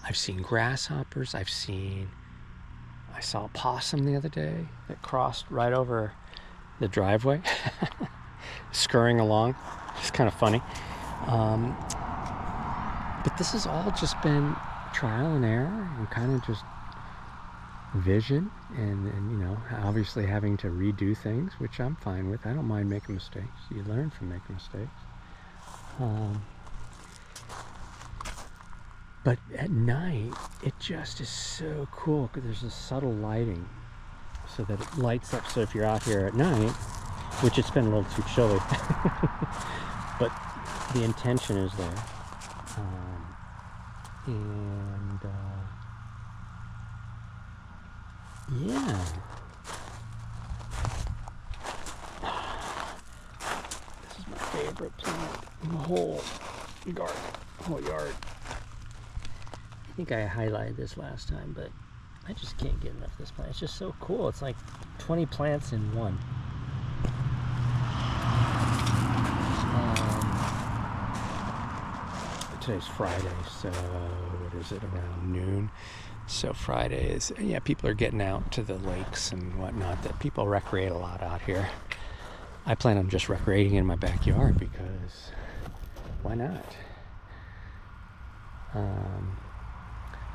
I've seen grasshoppers. I saw a possum the other day that crossed right over the driveway, scurrying along. It's kind of funny. But this has all just been trial and error and kind of just vision and you know, obviously having to redo things, which I'm fine with. I don't mind making mistakes. You learn from making mistakes. But at night, it just is so cool because there's this subtle lighting so that it lights up. So if you're out here at night, which it's been a little too chilly, but the intention is there. Yeah. This is my favorite plant in the whole garden, whole yard. I think I highlighted this last time, but I just can't get enough of this plant. It's just so cool. It's like 20 plants in one. Today's Friday, so what is it, around noon? So Friday is, yeah, people are getting out to the lakes and whatnot. That people recreate a lot out here. I plan on just recreating in my backyard because why not?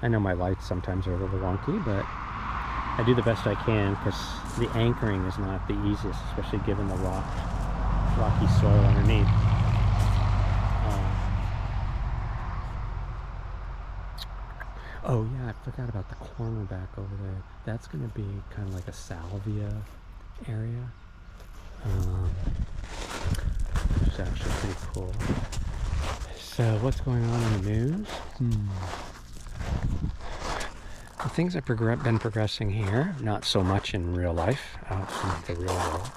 I know my lights sometimes are a little wonky, but I do the best I can because the anchoring is not the easiest, especially given the rocky soil underneath. Oh yeah, I forgot about the corner back over there. That's going to be kind of like a salvia area, which is actually pretty cool. So what's going on in the news? The things have been progressing here, not so much in real life, out in the real world.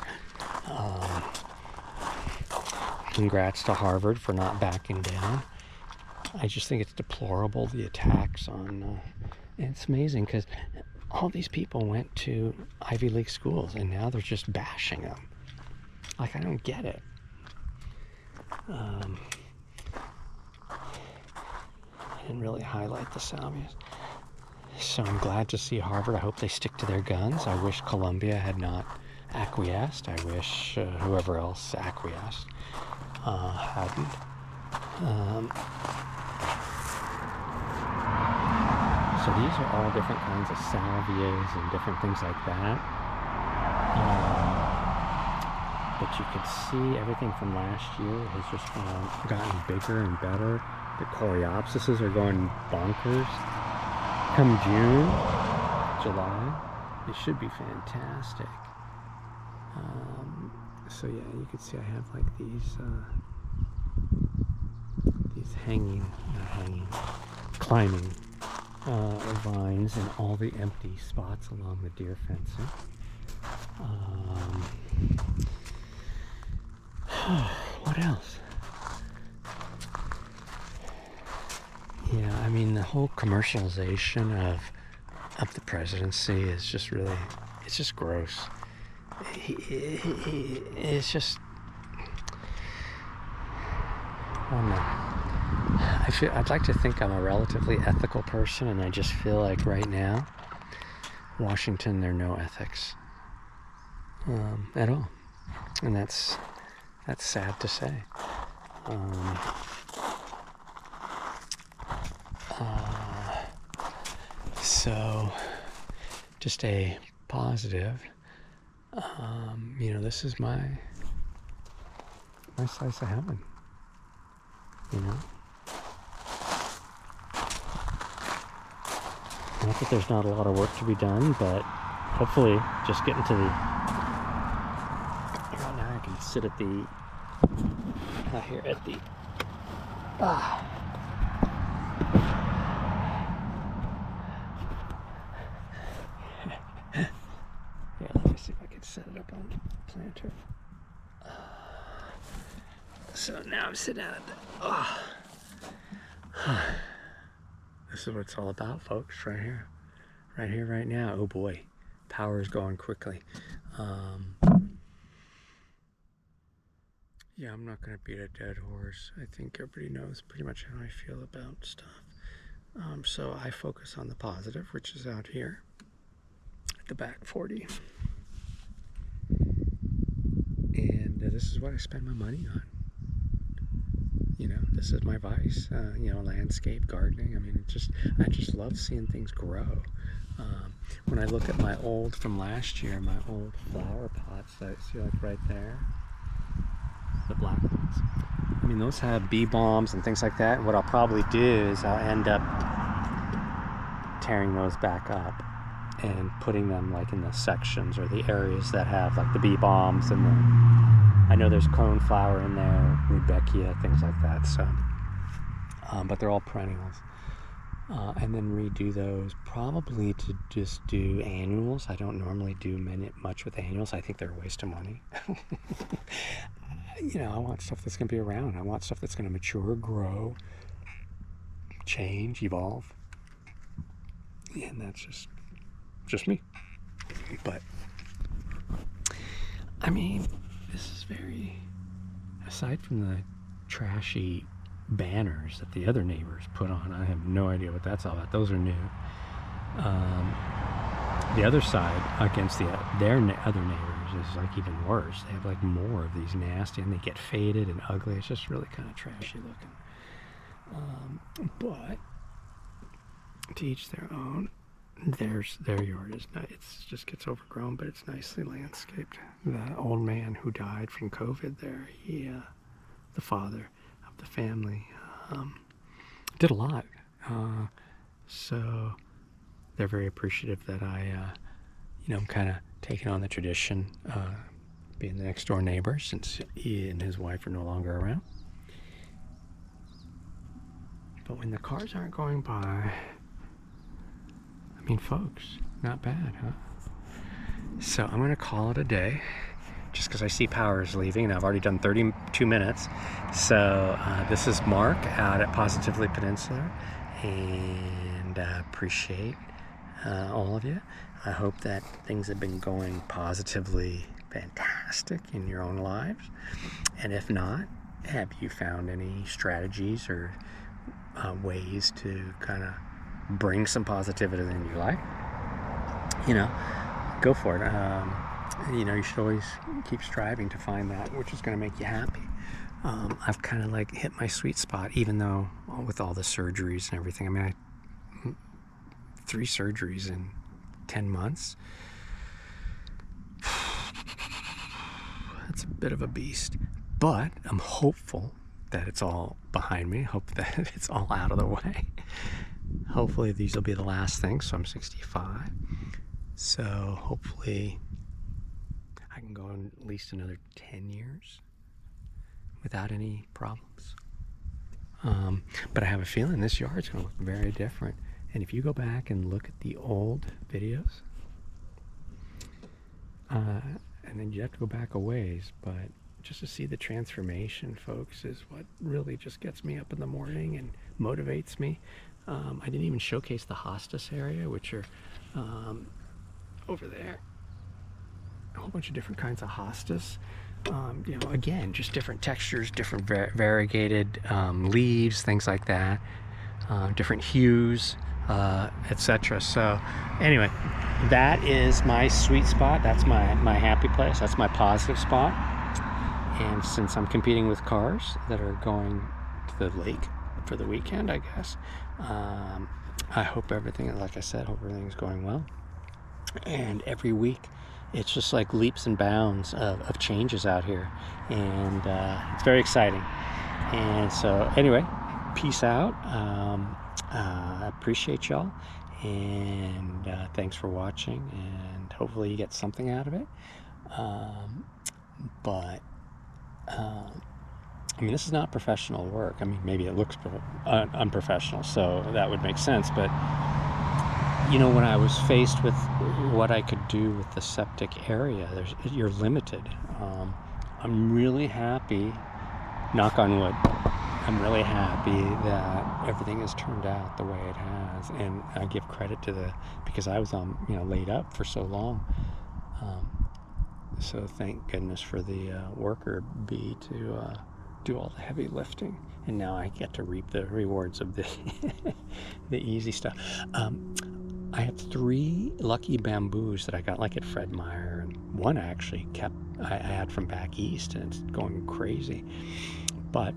Congrats to Harvard for not backing down. I just think it's deplorable, the attacks on, and it's amazing because all these people went to Ivy League schools and now they're just bashing them. Like, I don't get it. I didn't really highlight the salvias. So I'm glad to see Harvard. I hope they stick to their guns. I wish Columbia had not acquiesced. I wish whoever else acquiesced hadn't. So these are all different kinds of salvias and different things like that. But you can see everything from last year has just gotten bigger and better. The coreopsises are going bonkers. Come June, July, it should be fantastic. So yeah, you can see I have like these climbing vines and all the empty spots along the deer fencing. What else? Yeah, I mean, the whole commercialization of the presidency is just really, it's just gross. It's just, I don't know. I'd like to think I'm a relatively ethical person, and I just feel like right now, Washington, there are no ethics at all, and that's sad to say. So, just a positive. You know, this is my slice of heaven. You know, not that there's not a lot of work to be done, but hopefully, just getting to the. Right now, I can sit at the. Here at the. Yeah, let me see if I can set it up on the planter. So now I'm sitting out at the. This is what it's all about, folks, right here. Right here, right now. Oh boy, power is going quickly. Yeah, I'm not going to beat a dead horse. I think everybody knows pretty much how I feel about stuff. So I focus on the positive, which is out here at the back 40. And this is what I spend my money on. You know, this is my vice. You know, landscape gardening. I mean, I just love seeing things grow. When I look at my old from last year, my old flower pots that I see like right there, the black ones. I mean, those have bee balms and things like that. And what I'll probably do is I'll end up tearing those back up and putting them like in the sections or the areas that have like the bee balms, and I know there's coneflower in there, rudbeckia, things like that. So, but they're all perennials. And then redo those, probably to just do annuals. I don't normally do much with annuals. I think they're a waste of money. You know, I want stuff that's going to be around. I want stuff that's going to mature, grow, change, evolve. And that's just me. But, I mean, this is very, aside from the trashy banners that the other neighbors put on, I have no idea what that's all about. Those are new. The other side against their other neighbors is like even worse. They have like more of these nasty, and they get faded and ugly. It's just really kind of trashy looking. But to each their own. Their yard is nice. It just gets overgrown, but it's nicely landscaped. The old man who died from COVID there, the father of the family, did a lot. So they're very appreciative that I'm kind of taking on the tradition, being the next door neighbor, since he and his wife are no longer around. But when the cars aren't going by, I mean, folks, not bad, huh? So I'm going to call it a day, just because I see power is leaving, and I've already done 32 minutes. So this is Mark out at Positively Peninsula, and appreciate all of you. I hope that things have been going positively fantastic in your own lives. And if not, have you found any strategies or ways to kind of bring some positivity in your life? You know, go for it. You know, you should always keep striving to find that which is going to make you happy. I've kind of like hit my sweet spot, even though with all the surgeries and everything. I mean, 3 surgeries in 10 months. That's a bit of a beast. But I'm hopeful that it's all behind me. Hope that it's all out of the way. Hopefully these will be the last thing. So I'm 65. So hopefully I can go in at least another 10 years without any problems. But I have a feeling this yard's going to look very different. And if you go back and look at the old videos, and then you have to go back a ways, but just to see the transformation, folks, is what really just gets me up in the morning and motivates me. I didn't even showcase the hostas area, which are over there. A whole bunch of different kinds of hostas. You know, again, just different textures, different variegated leaves, things like that, different hues, etc. So anyway, that is my sweet spot. That's my happy place. That's my positive spot. And since I'm competing with cars that are going to the lake for the weekend, I guess, I hope everything, like I said, hope everything's going well. And every week, it's just like leaps and bounds of changes out here. And it's very exciting. And so anyway, peace out. I appreciate y'all. And thanks for watching. And hopefully you get something out of it. I mean, this is not professional work. I mean, maybe it looks unprofessional, so that would make sense. But, you know, when I was faced with what I could do with the septic area, you're limited. I'm really happy, knock on wood, I'm really happy that everything has turned out the way it has. And I give credit to because I was laid up for so long. So thank goodness for the worker bee to do all the heavy lifting, and now I get to reap the rewards of the the easy stuff. I have 3 lucky bamboos that I got like at Fred Meyer, and one I actually I had from back east, and it's going crazy. But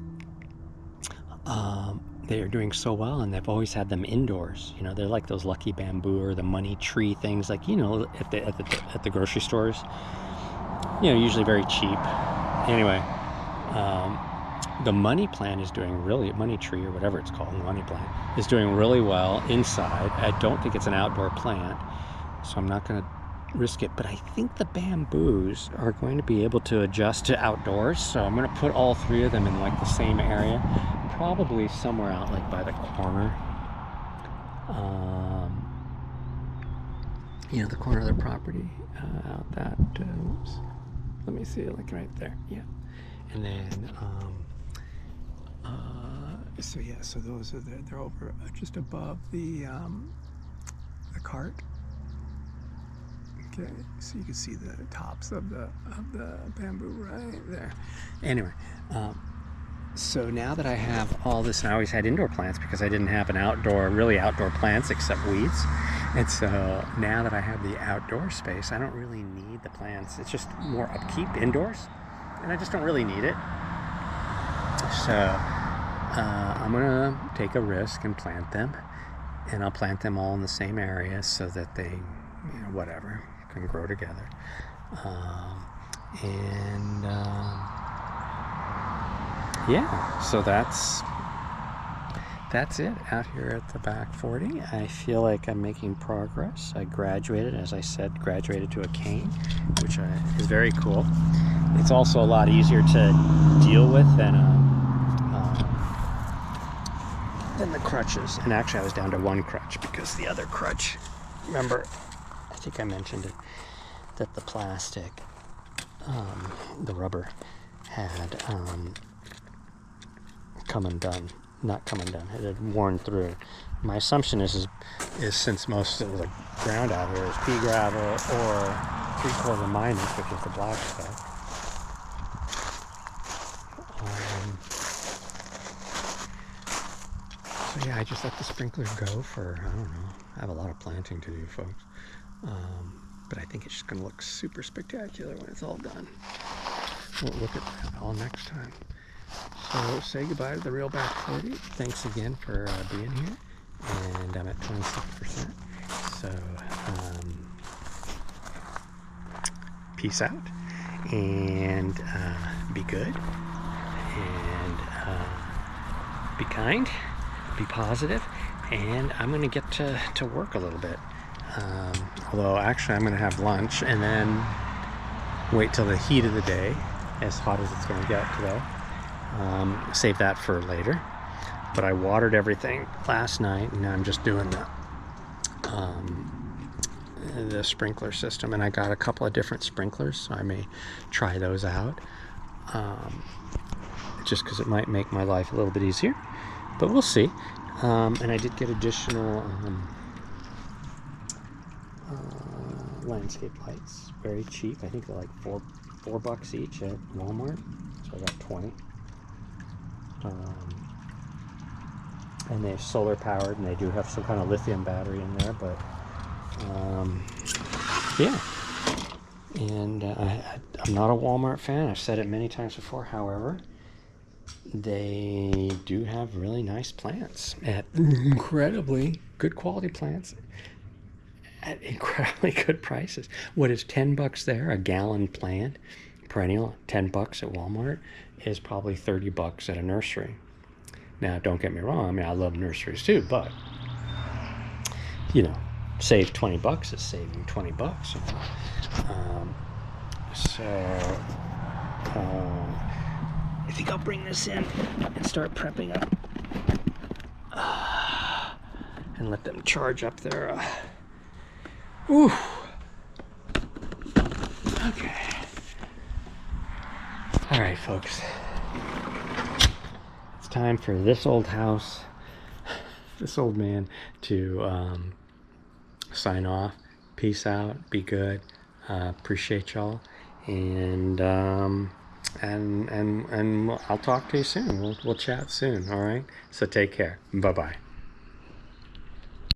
they are doing so well, and they've always had them indoors. You know, they're like those lucky bamboo or the money tree things, like, you know, at the grocery stores. You know, usually very cheap. Anyway, the money plant is doing money tree or whatever it's called, the money plant is doing really well inside. I don't think it's an outdoor plant, so I'm not going to risk it, but I think the bamboos are going to be able to adjust to outdoors, so I'm going to put all 3 of them in like the same area, probably somewhere out like by the corner, you know, the corner of the property, out that, oops, let me see, like right there, yeah. And then so yeah, so those are they're over just above the cart. Okay, so you can see the tops of the bamboo right there. Anyway, so now that I have all this, and I always had indoor plants because I didn't have really outdoor plants except weeds. And so now that I have the outdoor space, I don't really need the plants. It's just more upkeep indoors, and I just don't really need it. So I'm gonna take a risk and plant them, and I'll plant them all in the same area so that they, you know, whatever, can grow together. Yeah, so that's it out here at the back 40. I feel like I'm making progress. I graduated, as I said, graduated to a cane, which is very cool. It's also a lot easier to deal with than the crutches. And actually I was down to 1 crutch because the other crutch, remember, I think I mentioned it, that the plastic, the rubber had not come undone. It had worn through. My assumption is since most of the ground out here is pea gravel or 3/4 minus, which is the black stuff. So yeah, I just let the sprinkler go for, I don't know, I have a lot of planting to do, folks. But I think it's just going to look super spectacular when it's all done. We'll look at that all next time. So say goodbye to the real back 40. Thanks again for being here. And I'm at 26%. So peace out. And be good. And be kind. Be positive. And I'm going to get to work a little bit. Although actually I'm going to have lunch and then wait till the heat of the day, as hot as it's going to get today. Save that for later. But I watered everything last night, and I'm just doing the sprinkler system, and I got a couple of different sprinklers, so I may try those out, just because it might make my life a little bit easier, but we'll see. And I did get additional landscape lights, very cheap. I think they're like $4 each at Walmart, so I got 20. And they're solar powered, and they do have some kind of lithium battery in there, but yeah. And I'm not a Walmart fan. I've said it many times before. However, they do have really nice plants at incredibly good quality plants at incredibly good prices. What is $10 there, a gallon plant, perennial, $10 at Walmart, is probably $30 at a nursery. Now, don't get me wrong, I mean, I love nurseries too, but, you know, save $20 is saving $20, you know. I think I'll bring this in and start prepping up and let them charge up their whew. Okay. All right, folks. It's time for this old house, this old man, to sign off. Peace out. Be good. Appreciate y'all. And and I'll talk to you soon. We'll chat soon. All right. So take care. Bye bye.